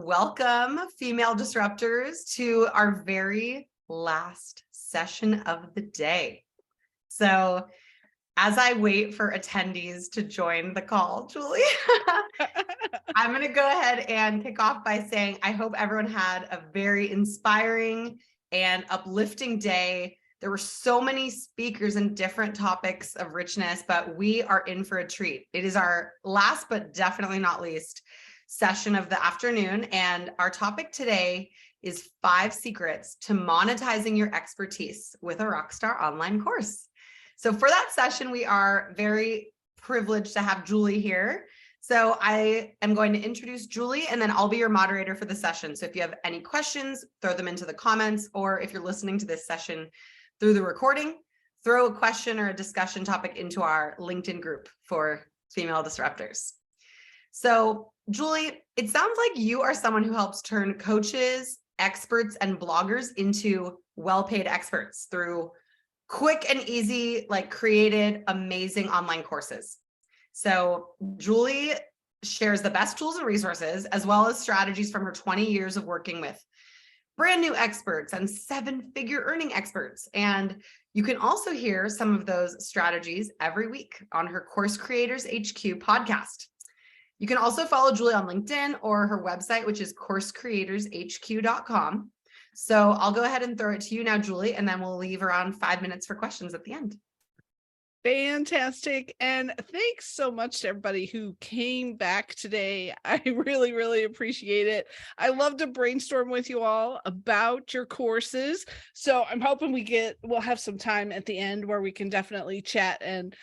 Welcome, female disruptors, to our very last session of the day. So, as I wait for attendees to join the call, Julie, I'm going to go ahead and kick off by saying I hope everyone had a very inspiring and uplifting day. There were so many speakers and different topics of richness, but we are in for a treat. It is our last, but definitely not least, session of the afternoon. And our topic today is 5 secrets to monetizing your expertise with a Rockstar online course. So for that session, we are very privileged to have Julie here. So I am going to introduce Julie, and then I'll be your moderator for the session. So if you have any questions, throw them into the comments, or if you're listening to this session through the recording, throw a question or a discussion topic into our LinkedIn group for female disruptors. So Julie, it sounds like you are someone who helps turn coaches, experts, and bloggers into well-paid experts through quick and easy, created, amazing online courses. So Julie shares the best tools and resources, as well as strategies from her 20 years of working with brand new experts and 7-figure earning experts. And you can also hear some of those strategies every week on her Course Creators HQ podcast. You can also follow Julie on LinkedIn or her website, which is coursecreatorshq.com. So I'll go ahead and throw it to you now, Julie, and then we'll leave around 5 minutes for questions at the end. Fantastic. And thanks so much to everybody who came back today. I really, really appreciate it. I love to brainstorm with you all about your courses. So I'm hoping we'll have some time at the end where we can definitely chat and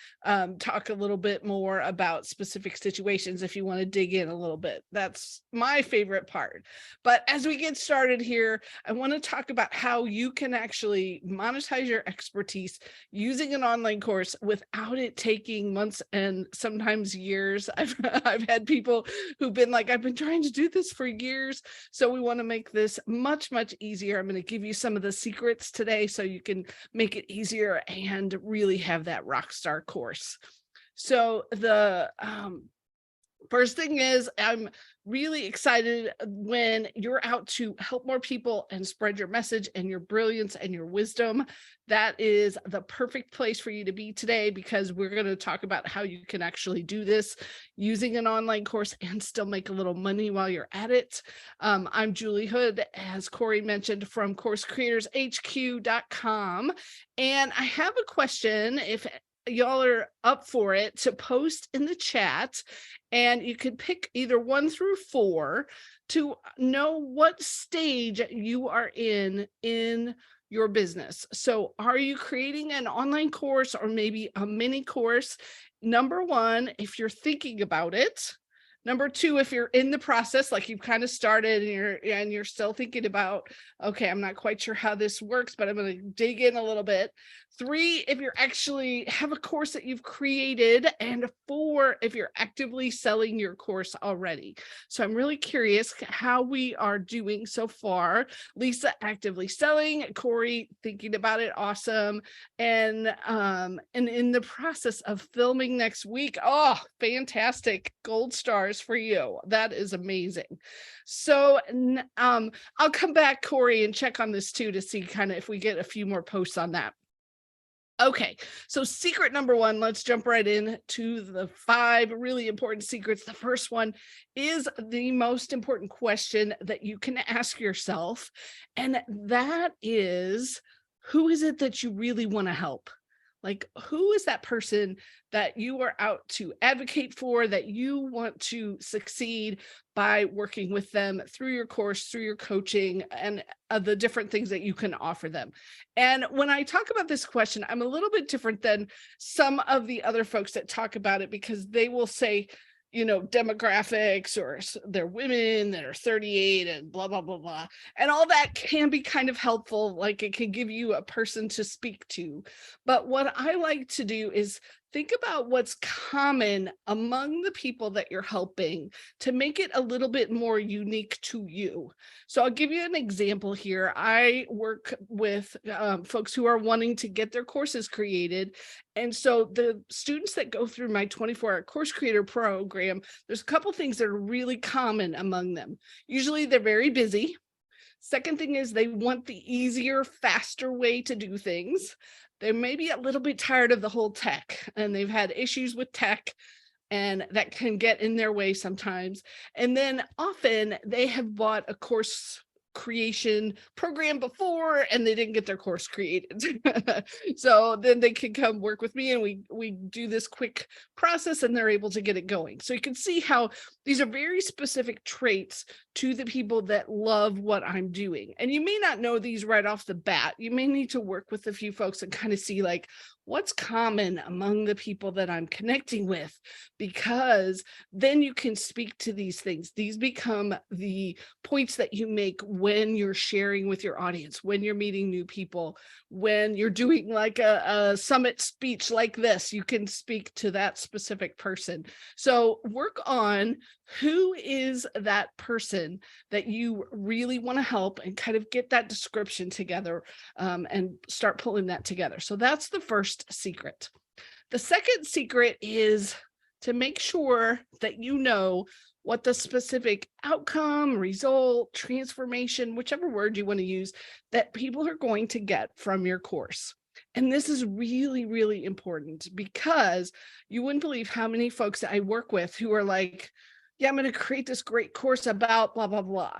talk a little bit more about specific situations if you want to dig in a little bit. That's my favorite part. But as we get started here, I want to talk about how you can actually monetize your expertise using an online course without it taking months and sometimes years. I've had people who've been like, I've been trying to do this for years. So we want to make this much, much easier. I'm going to give you some of the secrets today so you can make it easier and really have that Rockstar course. So the first thing is, I'm really excited when you're out to help more people and spread your message and your brilliance and your wisdom. That is the perfect place for you to be today, because we're going to talk about how you can actually do this using an online course and still make a little money while you're at it. I'm Julie Hood, as Corey mentioned, from coursecreatorshq.com. And I have a question, if y'all are up for it, to post in the chat, and you could pick either 1 through 4 to know what stage you are in your business. So are you creating an online course or maybe a mini course? Number 1, if you're thinking about it. Number 2, if you're in the process, like you've kind of started and you're still thinking about, okay, I'm not quite sure how this works, but I'm going to dig in a little bit. 3, if you're actually have a course that you've created, and 4, if you're actively selling your course already. So I'm really curious how we are doing so far. Lisa actively selling, Corey thinking about it, awesome, and in the process of filming next week. Oh, fantastic, gold stars for you. That is amazing. So I'll come back, Corey, and check on this too to see kind of if we get a few more posts on that. Okay, so secret number 1, let's jump right in to the 5 really important secrets. The first one is the most important question that you can ask yourself, and that is, who is it that you really want to help? Like, who is that person that you are out to advocate for, that you want to succeed by working with them through your course, through your coaching, and the different things that you can offer them? And when I talk about this question, I'm a little bit different than some of the other folks that talk about it, because they will say, demographics, or they're women that are 38 and blah, blah, blah, blah. And all that can be kind of helpful. Like, it can give you a person to speak to. But what I like to do is think about what's common among the people that you're helping to make it a little bit more unique to you. So I'll give you an example here. I work with folks who are wanting to get their courses created. And so the students that go through my 24-hour course creator program, there's a couple things that are really common among them. Usually they're very busy. Second thing is they want the easier, faster way to do things. They may be a little bit tired of the whole tech, and they've had issues with tech, and that can get in their way sometimes. And then often they have bought a course creation program before and they didn't get their course created. So then they can come work with me and we do this quick process and they're able to get it going. So you can see how these are very specific traits to the people that love what I'm doing. And you may not know these right off the bat. You may need to work with a few folks and kind of see like what's common among the people that I'm connecting with, because then you can speak to these things. These become the points that you make when you're sharing with your audience, when you're meeting new people, when you're doing like a summit speech like this, you can speak to that specific person. So work on who is that person that you really want to help and kind of get that description together and start pulling that together. So that's the first secret. The second secret is to make sure that you know what the specific outcome, result, transformation, whichever word you want to use, that people are going to get from your course. And this is really, really important because you wouldn't believe how many folks that I work with who are like, yeah, I'm going to create this great course about blah, blah, blah.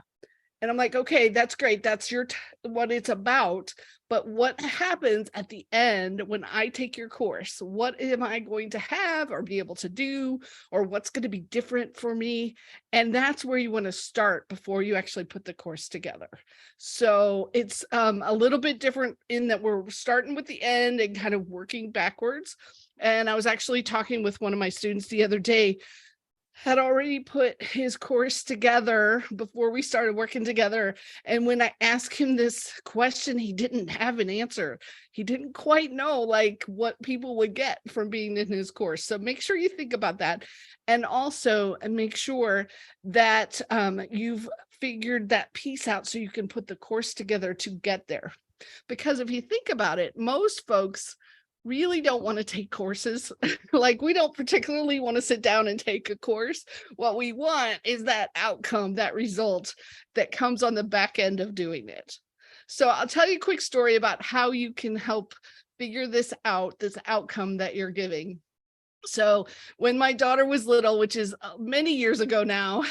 And I'm like, okay, that's great. That's what it's about. But what happens at the end when I take your course? What am I going to have or be able to do? Or what's going to be different for me? And that's where you want to start before you actually put the course together. So it's a little bit different in that we're starting with the end and kind of working backwards. And I was actually talking with one of my students the other day, had already put his course together before we started working together. And when I asked him this question, he didn't have an answer. He didn't quite know like what people would get from being in his course. So make sure you think about that. And also make sure that you've figured that piece out so you can put the course together to get there. Because if you think about it, most folks really don't want to take courses. Like we don't particularly want to sit down and take a course. What we want is that outcome, that result that comes on the back end of doing it. So I'll tell you a quick story about how you can help figure this out, this outcome that you're giving. So when my daughter was little, which is many years ago now,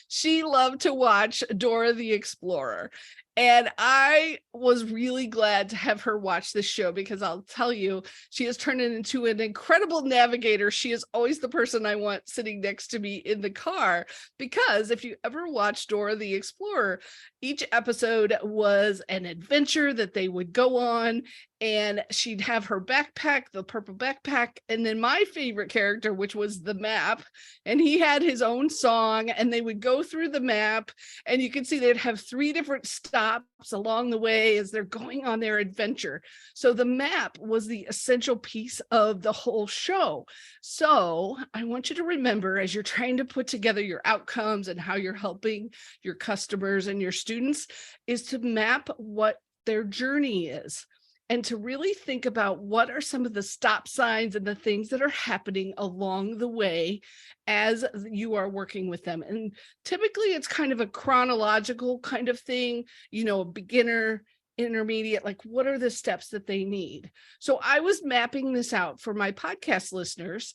she loved to watch Dora the Explorer. And I was really glad to have her watch this show because I'll tell you, she has turned into an incredible navigator. She is always the person I want sitting next to me in the car, because if you ever watch Dora the Explorer, each episode was an adventure that they would go on, and she'd have her backpack, the purple backpack, and then my favorite character, which was the map, and he had his own song, and they would go through the map, and you can see they'd have 3 different stops along the way as they're going on their adventure. So the map was the essential piece of the whole show. So I want you to remember, as you're trying to put together your outcomes and how you're helping your customers and your students, is to map what their journey is, and to really think about what are some of the stop signs and the things that are happening along the way as you are working with them. And typically it's kind of a chronological kind of thing, you know, a beginner, intermediate, like what are the steps that they need? So I was mapping this out for my podcast listeners,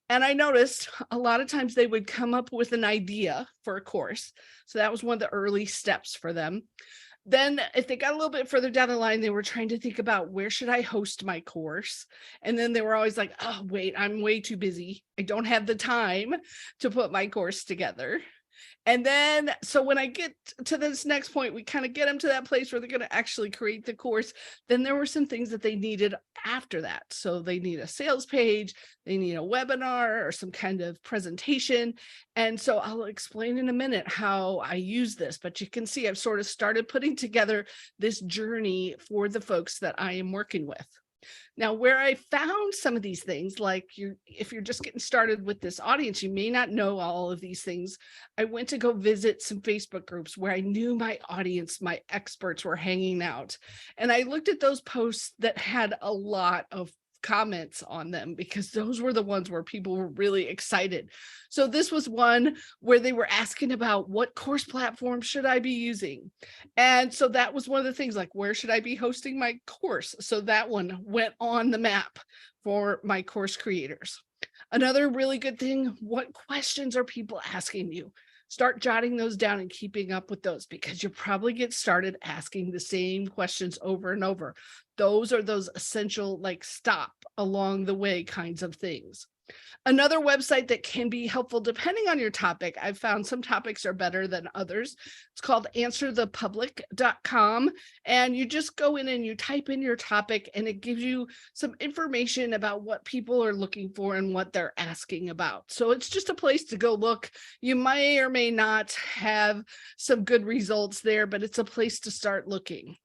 and I noticed a lot of times they would come up with an idea for a course. So that was one of the early steps for them. Then if they got a little bit further down the line, they were trying to think about where should I host my course? And then they were always like, oh, wait, I'm way too busy. I don't have the time to put my course together. And then, so when I get to this next point, we kind of get them to that place where they're going to actually create the course. Then there were some things that they needed after that. So they need a sales page, they need a webinar or some kind of presentation. And so I'll explain in a minute how I use this, but you can see I've sort of started putting together this journey for the folks that I am working with. Now, where I found some of these things, like if you're just getting started with this audience, you may not know all of these things. I went to go visit some Facebook groups where I knew my audience, my experts were hanging out. And I looked at those posts that had a lot of comments on them because those were the ones where people were really excited. So this was one where they were asking about what course platform should I be using? And so that was one of the things, like, where should I be hosting my course? So that one went on the map for my course creators. Another really good thing, what questions are people asking you? Start jotting those down and keeping up with those, because you'll probably get started asking the same questions over and over. Those are those essential, like, stop along the way kinds of things. Another website that can be helpful depending on your topic, I've found some topics are better than others. It's called answerthepublic.com. And you just go in and you type in your topic, and it gives you some information about what people are looking for and what they're asking about. So it's just a place to go look. You may or may not have some good results there, but it's a place to start looking.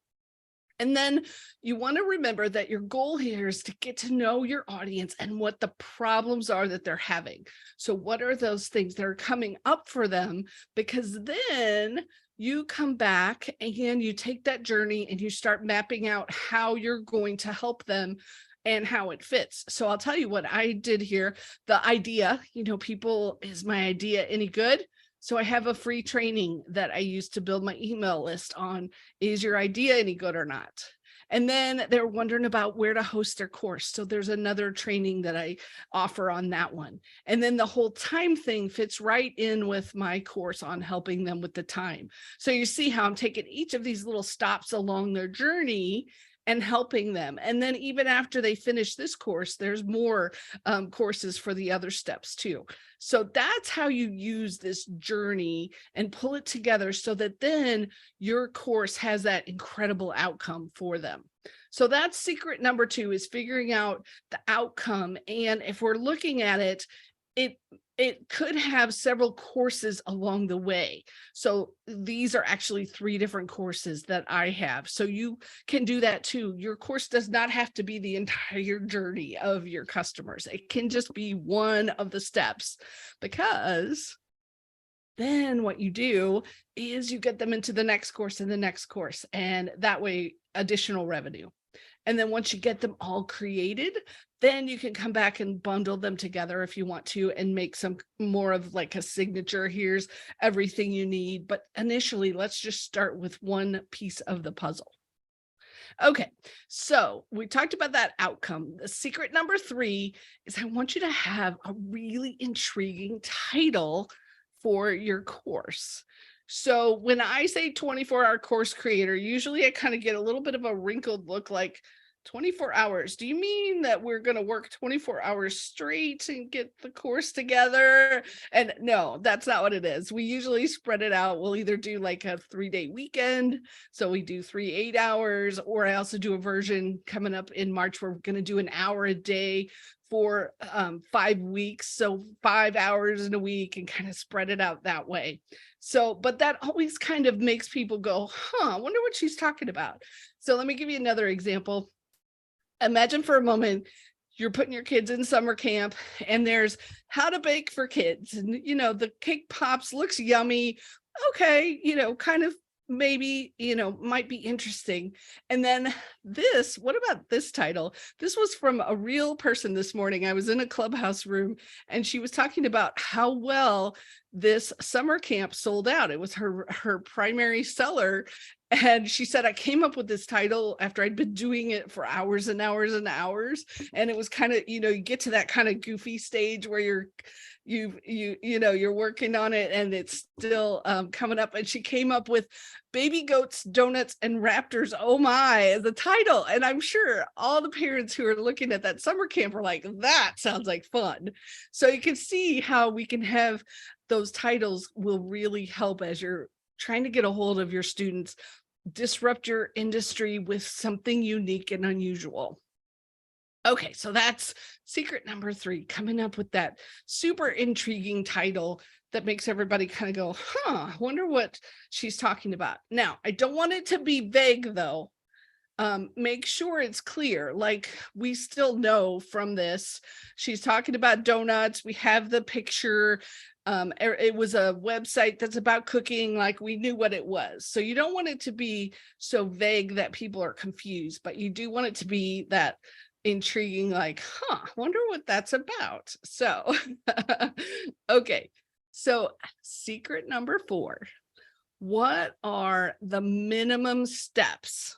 And then you want to remember that your goal here is to get to know your audience and what the problems are that they're having. So what are those things that are coming up for them? Because then you come back and you take that journey and you start mapping out how you're going to help them and how it fits. So I'll tell you what I did here. The idea, people, is my idea any good? So I have a free training that I use to build my email list on, is your idea any good or not? And then they're wondering about where to host their course. So there's another training that I offer on that one. And then the whole time thing fits right in with my course on helping them with the time. So you see how I'm taking each of these little stops along their journey and helping them. And then even after they finish this course, there's more courses for the other steps too. So that's how you use this journey and pull it together so that then your course has that incredible outcome for them. So that's secret number 2, is figuring out the outcome. And if we're looking at it, it could have several courses along the way. So these are actually 3 different courses that I have. So you can do that too. Your course does not have to be the entire journey of your customers. It can just be one of the steps, because then what you do is you get them into the next course and the next course, and that way additional revenue. And then once you get them all created, then you can come back and bundle them together if you want to, and make some more of like a signature. Here's everything you need. But initially, let's just start with one piece of the puzzle. Okay, so we talked about that outcome. The secret number 3 is I want you to have a really intriguing title for your course. So when I say 24-hour course creator, usually I kind of get a little bit of a wrinkled look, like, 24 hours. Do you mean that we're going to work 24 hours straight and get the course together? And no, that's not what it is. We usually spread it out. We'll either do like a 3-day weekend. So we do 3 8-hours, or I also do a version coming up in March. We're going to do an hour a day for 5 weeks. So 5 hours in a week, and kind of spread it out that way. So, but that always kind of makes people go, I wonder what she's talking about. So let me give you another example. Imagine for a moment you're putting your kids in summer camp, and there's how to bake for kids, and the cake pops, looks yummy. Okay, kind of maybe, might be interesting. And then what about this title? This was from a real person this morning. I was in a clubhouse room, and she was talking about how well this summer camp sold out. It was her primary seller. And she said, I came up with this title after I'd been doing it for hours and hours and hours. And it was kind of, you get to that kind of goofy stage where you're working on it, and it's still coming up. And she came up with Baby Goats, Donuts, and Raptors, oh my, as a title. And I'm sure all the parents who are looking at that summer camp are like, that sounds like fun. So you can see how we can have those titles will really help as you're trying to get a hold of your students, disrupt your industry with something unique and unusual. Okay, so that's secret number 3, coming up with that super intriguing title that makes everybody kind of go, I wonder what she's talking about. Now, I don't want it to be vague though. make sure it's clear. Like, we still know from this, she's talking about donuts. We have the picture. It was a website that's about cooking. Like, we knew what it was. So you don't want it to be so vague that people are confused, but you do want it to be that intriguing, like, wonder what that's about. So, okay. So secret number 4, what are the minimum steps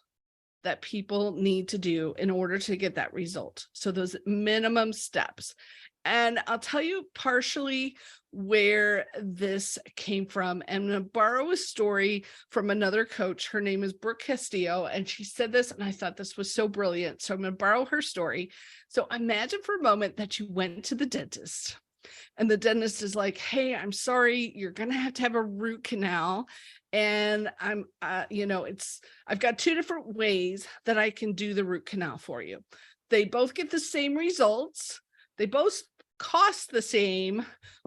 that people need to do in order to get that result? So those minimum steps. And I'll tell you partially where this came from. And I'm going to borrow a story from another coach. Her name is Brooke Castillo. And she said this, and I thought this was so brilliant. So I'm going to borrow her story. So imagine for a moment that you went to the dentist. And the dentist is like, hey, I'm sorry, you're going to have a root canal. And I'm, I've got 2 different ways that I can do the root canal for you. They both get the same results. They both cost the same,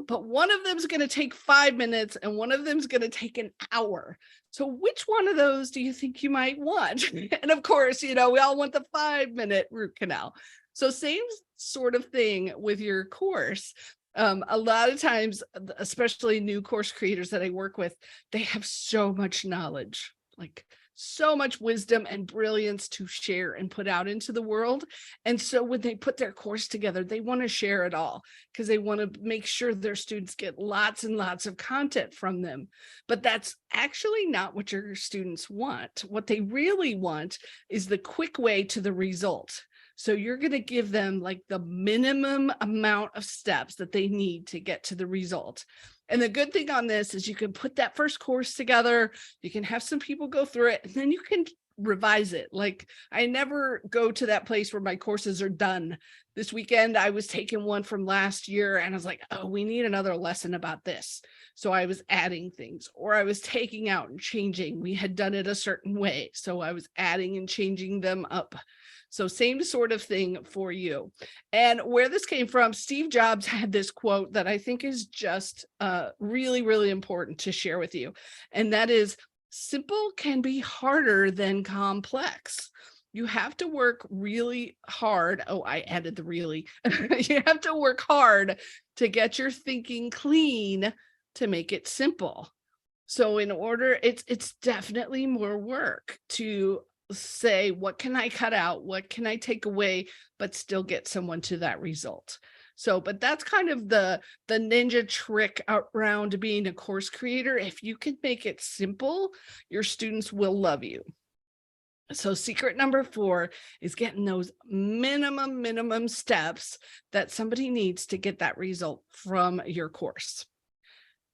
but one of them is going to take 5 minutes and one of them is going to take an hour. So which one of those do you think you might want? And of course, we all want the 5-minute root canal. So same sort of thing with your course. A lot of times, especially new course creators that I work with, they have so much knowledge, like so much wisdom and brilliance to share and put out into the world. And so when they put their course together, they want to share it all because they want to make sure their students get lots and lots of content from them. But that's actually not what your students want. What they really want is the quick way to the result. So you're going to give them like the minimum amount of steps that they need to get to the result. And the good thing on this is you can put that first course together, you can have some people go through it, and then you can revise it. Like, I never go to that place where my courses are done. This weekend, I was taking one from last year and I was like, oh, we need another lesson about this. So I was adding things, or I was taking out and changing. We had done it a certain way. So I was adding and changing them up. So same sort of thing for you. And where this came from, Steve Jobs had this quote that I think is just really, really important to share with you. And that is, simple can be harder than complex. You have to work really hard. Oh, I added the really. You have to work hard to get your thinking clean to make it simple. So in order, it's definitely more work to say, what can I cut out? What can I take away, but still get someone to that result? So, but that's kind of the ninja trick around being a course creator. If you can make it simple, your students will love you. So secret number 4 is getting those minimum steps that somebody needs to get that result from your course.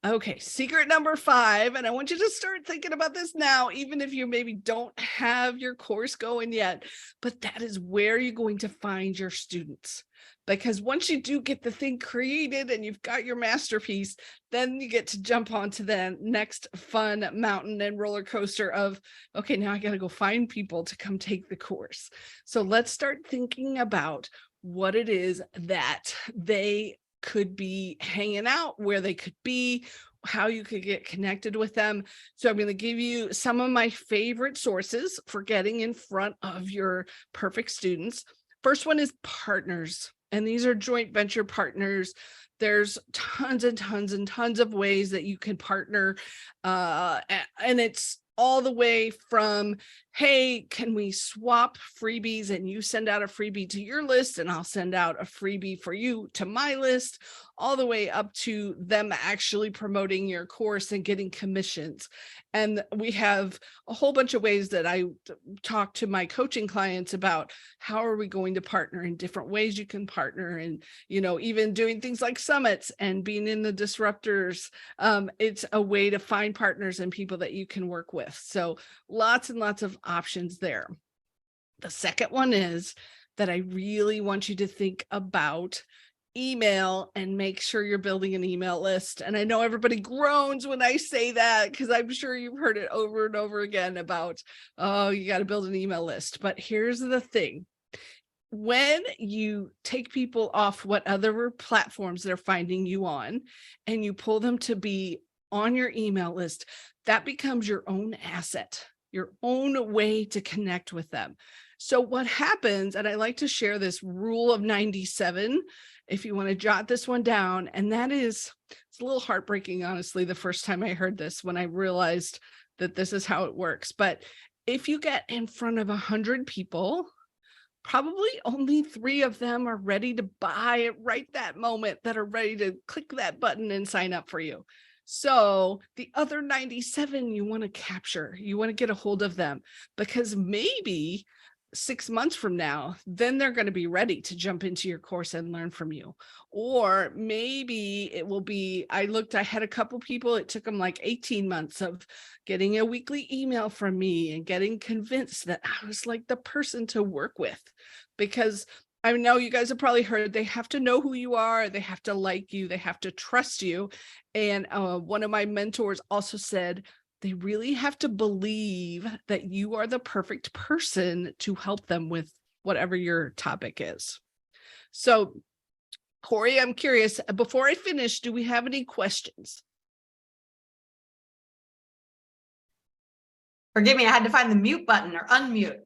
Okay, secret number 5, and I want you to start thinking about this now, even if you maybe don't have your course going yet, but that is where you're going to find your students. Because once you do get the thing created and you've got your masterpiece, then you get to jump onto the next fun mountain and roller coaster of, okay, now I got to go find people to come take the course. So let's start thinking about what it is that they could be hanging out, where they could be, how you could get connected with them. So I'm going to give you some of my favorite sources for getting in front of your perfect students. First one is partners, and these are joint venture partners. There's tons and tons and tons of ways that you can partner, and it's all the way from, hey, can we swap freebies and you send out a freebie to your list and I'll send out a freebie for you to my list, all the way up to them actually promoting your course and getting commissions. And we have a whole bunch of ways that I talk to my coaching clients about how are we going to partner, in different ways you can partner, and, even doing things like summits and being in the disruptors. It's a way to find partners and people that you can work with. So lots and lots of options there. The second one is that I really want you to think about email and make sure you're building an email list. And I know everybody groans when I say that, because I'm sure you've heard it over and over again about, oh, you got to build an email list. But here's the thing. When you take people off what other platforms they're finding you on and you pull them to be on your email list, that becomes your own asset. your own way to connect with them. So what happens, and I like to share this rule of 97, if you want to jot this one down, and that is, it's a little heartbreaking, honestly, the first time I heard this, when I realized that this is how it works. But if you get in front of 100 people, probably only 3 of them are ready to buy it right that moment, that are ready to click that button and sign up for you. So the other 97, you want to capture, you want to get a hold of them, because maybe 6 months from now, then they're going to be ready to jump into your course and learn from you. Or maybe it will be, I had a couple people, it took them like 18 months of getting a weekly email from me and getting convinced that I was like the person to work with. Because I know you guys have probably heard, they have to know who you are, they have to like you, they have to trust you. And one of my mentors also said, they really have to believe that you are the perfect person to help them with whatever your topic is. So, Corey, I'm curious, before I finish, do we have any questions? Forgive me, I had to find the mute button or unmute.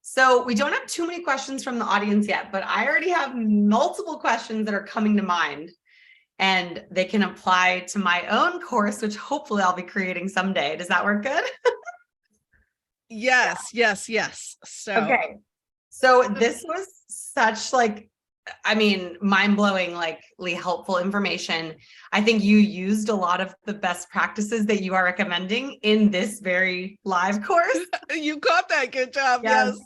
So we don't have too many questions from the audience yet, but I already have multiple questions that are coming to mind, and they can apply to my own course, which hopefully I'll be creating someday. Does that work good? Yes. So, okay. So this was such mind-blowing, helpful information. I think you used a lot of the best practices that you are recommending in this very live course. You got that. Good job. Yes.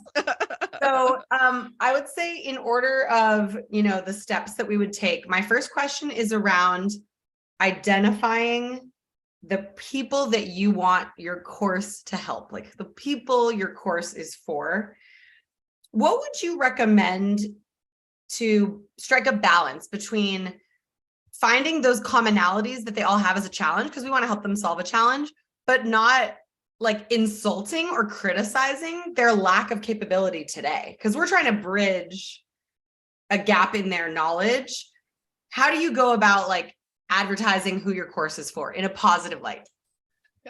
So I would say, in order of, the steps that we would take, my first question is around identifying the people that you want your course to help, like the people your course is for. What would you recommend to strike a balance between finding those commonalities that they all have as a challenge, because we want to help them solve a challenge, but not like insulting or criticizing their lack of capability today, because we're trying to bridge a gap in their knowledge? How do you go about advertising who your course is for in a positive light?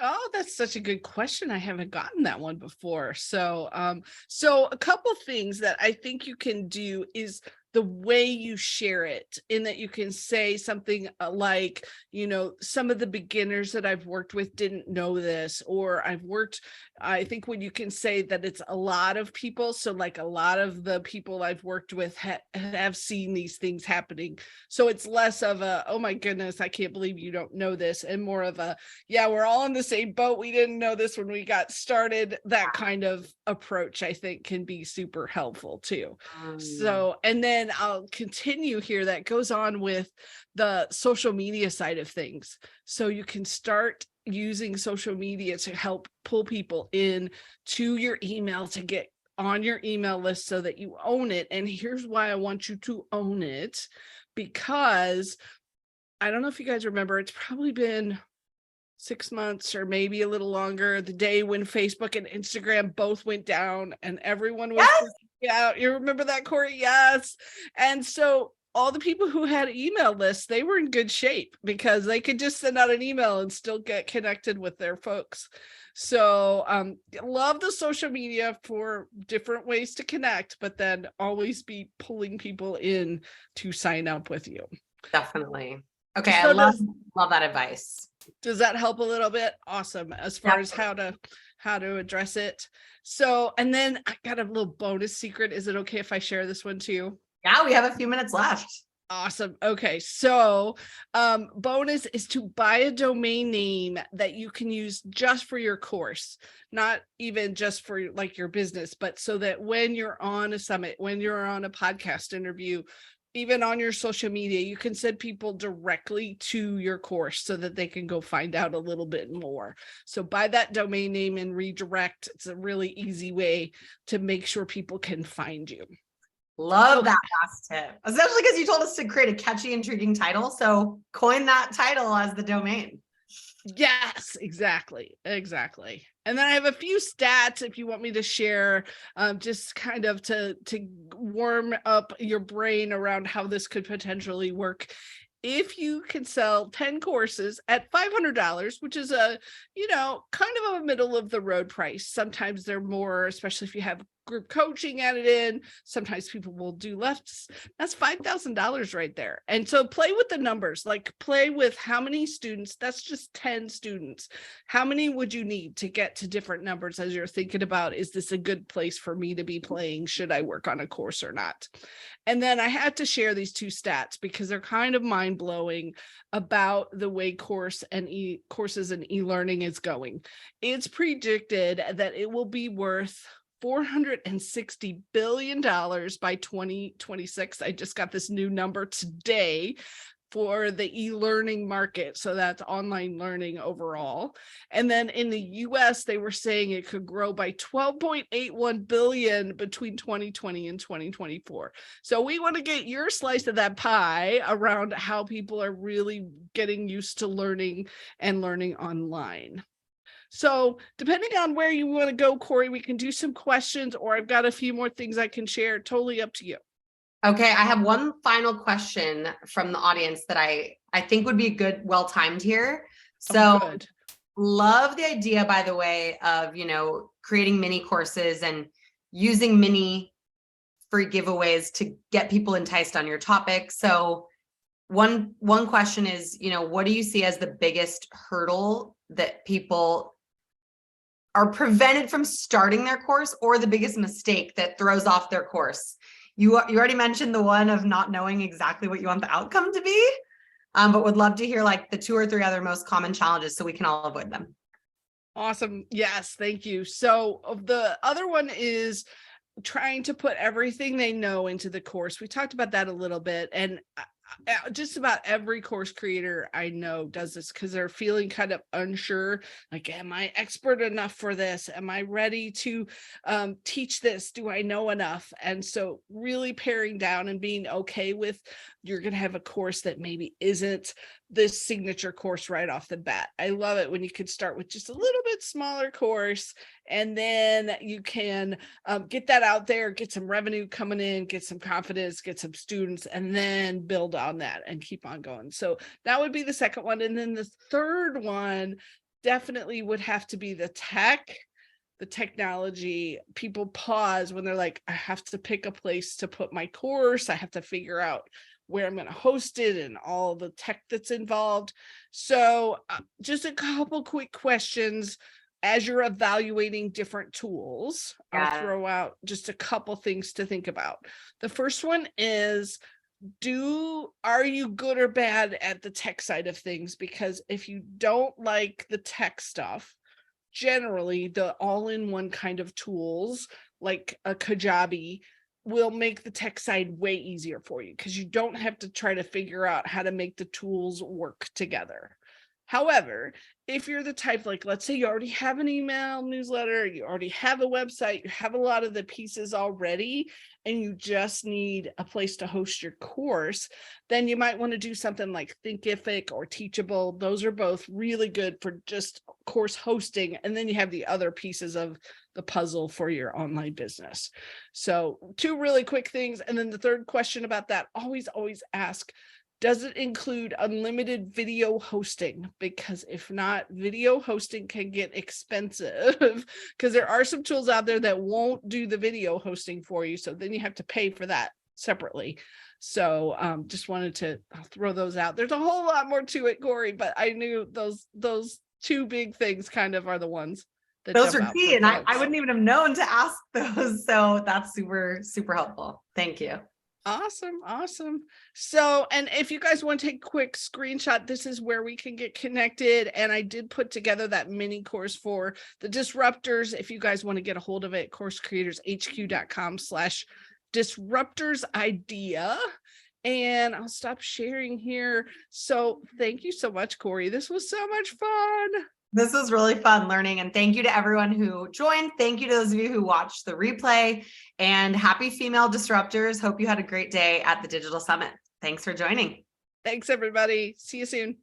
Oh, that's such a good question. I haven't gotten that one before. So a couple things that I think you can do is the way you share it, in that you can say something like, some of the beginners that I've worked with didn't know this, or I think when you can say that it's a lot of people, so like a lot of the people I've worked with have seen these things happening. So it's less of a, oh my goodness, I can't believe you don't know this, and more of a, yeah, we're all in the same boat. We didn't know this when we got started. That kind of approach, I think, can be super helpful too. So, and then I'll continue here, that goes on with the social media side of things. So you can start using social media to help pull people in to your email, to get on your email list so that you own it. And here's why I want you to own it, because I don't know if you guys remember, it's probably been 6 months or maybe a little longer, the day when Facebook and Instagram both went down and everyone was out. You remember that, Corey? Yes. And so all the people who had email lists, they were in good shape because they could just send out an email and still get connected with their folks. So love the social media for different ways to connect, but then always be pulling people in to sign up with you. Definitely. Okay. So I love that advice. Does that help a little bit? Awesome. As far as how to address it. So, and then I got a little bonus secret. Is it okay if I share this one too? Yeah, we have a few minutes left. Awesome. Okay. So, bonus is to buy a domain name that you can use just for your course, not even just for like your business, but so that when you're on a summit, when you're on a podcast interview, even on your social media, you can send people directly to your course so that they can go find out a little bit more. So buy that domain name and redirect. It's a really easy way to make sure people can find you. Love that last tip, especially because you told us to create a catchy, intriguing title. So coin that title as the domain. Yes, exactly. And then I have a few stats if you want me to share, just kind of to warm up your brain around how this could potentially work. if you can sell 10 courses at $500, which is a, kind of a middle of the road price. Sometimes they're more, especially if you have group coaching added in. Sometimes people will do less. That's $5,000 right there. And so play with the numbers, like play with how many students. That's just 10 students. How many would you need to get to different numbers as you're thinking about, is this a good place for me to be playing? Should I work on a course or not? And then I had to share these two stats because they're kind of mind-blowing about the way courses and e-learning is going. It's predicted that it will be worth $460 billion by 2026. I just got this new number today for the e-learning market. So that's online learning overall. And then in the US, they were saying it could grow by 12.81 billion between 2020 and 2024. So we want to get your slice of that pie around how people are really getting used to learning and learning online. So depending on where you want to go, Corey, we can do some questions, or I've got a few more things I can share. Totally up to you. Okay, I have one final question from the audience that I think would be good, well-timed here. So good. Love the idea, by the way, of, creating mini courses and using mini free giveaways to get people enticed on your topic. So one question is, what do you see as the biggest hurdle that people are prevented from starting their course, or the biggest mistake that throws off their course? You already mentioned the one of not knowing exactly what you want the outcome to be, but would love to hear like the 2 or 3 other most common challenges so we can all avoid them. Awesome. Yes, thank you. So the other one is trying to put everything they know into the course. We talked about that a little bit, and just about every course creator I know does this because they're feeling kind of unsure. Like, am I expert enough for this? Am I ready to teach this? Do I know enough? And so really paring down and being okay with, you're going to have a course that maybe isn't this signature course right off the bat. I love it when you can start with just a little bit smaller course, and then you can get that out there, get some revenue coming in, get some confidence, get some students, and then build on that and keep on going. So that would be the second one. And then the third one definitely would have to be the technology. People pause when they're like, I have to pick a place to put my course. I have to figure out where I'm going to host it and all the tech that's involved. So just a couple quick questions as you're evaluating different tools. Yeah. I'll throw out just a couple things to think about. The first one is, are you good or bad at the tech side of things? Because if you don't like the tech stuff, generally the all-in-one kind of tools like a Kajabi will make the tech side way easier for you because you don't have to try to figure out how to make the tools work together. However, if you're the type, like, let's say you already have an email newsletter, you already have a website, you have a lot of the pieces already, and you just need a place to host your course, then you might want to do something like Thinkific or Teachable. Those are both really good for just course hosting. And then you have the other pieces of the puzzle for your online business. So 2 really quick things. And then the third question about that, always ask, does it include unlimited video hosting? Because if not, video hosting can get expensive because there are some tools out there that won't do the video hosting for you. So then you have to pay for that separately. So just wanted to throw those out. There's a whole lot more to it, Corey, but I knew those 2 big things kind of are the ones that those are key. And I wouldn't even have known to ask those. So that's super, super helpful. Thank you. Awesome. So, and if you guys want to take a quick screenshot, this is where we can get connected. And I did put together that mini course for the disruptors. If you guys want to get a hold of it, coursecreatorshq.com/disruptorsidea. And I'll stop sharing here. So thank you so much, Corey. This was so much fun. This was really fun learning, and thank you to everyone who joined. Thank you to those of you who watched the replay, and happy Female Disruptors. Hope you had a great day at the Digital Summit. Thanks for joining. Thanks, everybody. See you soon.